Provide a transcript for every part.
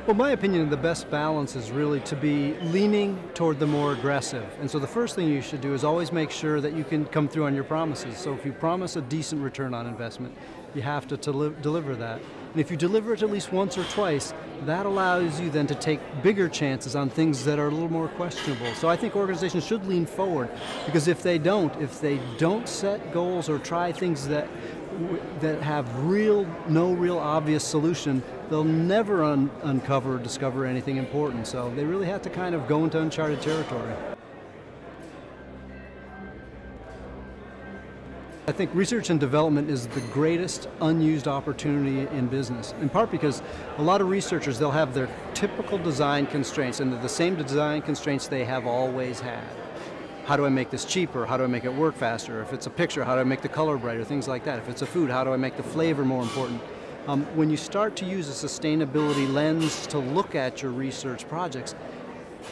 Well, my opinion, the best balance is really to be leaning toward the more aggressive. And so the first thing you should do is always make sure that you can come through on your promises. So if you promise a decent return on investment, you have to deliver that. And if you deliver it at least once or twice, that allows you then to take bigger chances on things that are a little more questionable. So I think organizations should lean forward, because if they don't set goals or try things that have no real obvious solution, they'll never uncover or discover anything important. So they really have to kind of go into uncharted territory. I think research and development is the greatest unused opportunity in business, in part because a lot of researchers, they'll have their typical design constraints, and they're the same design constraints they have always had. How do I make this cheaper? How do I make it work faster? If it's a picture, how do I make the color brighter? Things like that. If it's a food, how do I make the flavor more important? When you start to use a sustainability lens to look at your research projects,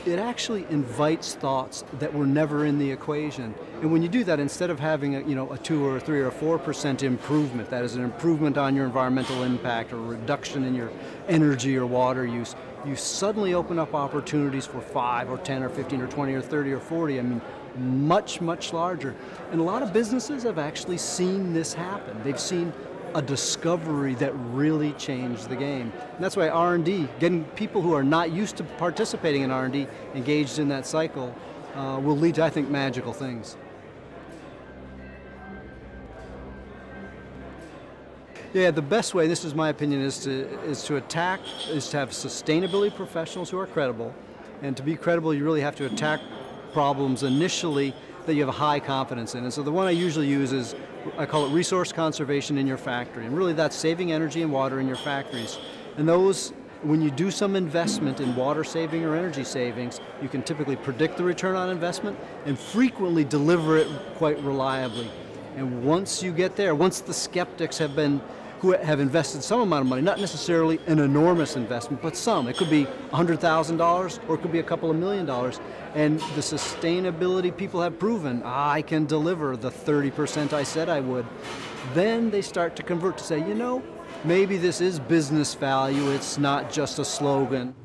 it actually invites thoughts that were never in the equation. And when you do that, instead of having a 2 or a 3 or a 4% improvement, that is an improvement on your environmental impact or a reduction in your energy or water use, you suddenly open up opportunities for 5 or 10 or 15 or 20 or 30 or 40. I mean, much, much larger. And a lot of businesses have actually seen this happen. They've seen a discovery that really changed the game. And that's why R&D, getting people who are not used to participating in R&D engaged in that cycle, will lead to, I think, magical things. Yeah, the best way, this is my opinion, is to have sustainability professionals who are credible. And to be credible, you really have to attack problems initially that you have a high confidence in. And so the one I usually use is, I call it resource conservation in your factory. And really that's saving energy and water in your factories. And those, when you do some investment in water saving or energy savings, you can typically predict the return on investment and frequently deliver it quite reliably. And once you get there, once the skeptics who have invested some amount of money, not necessarily an enormous investment, but some. It could be $100,000 or it could be a couple of $1 million. And the sustainability people have proven, I can deliver the 30% I said I would. Then they start to convert to say, maybe this is business value, it's not just a slogan.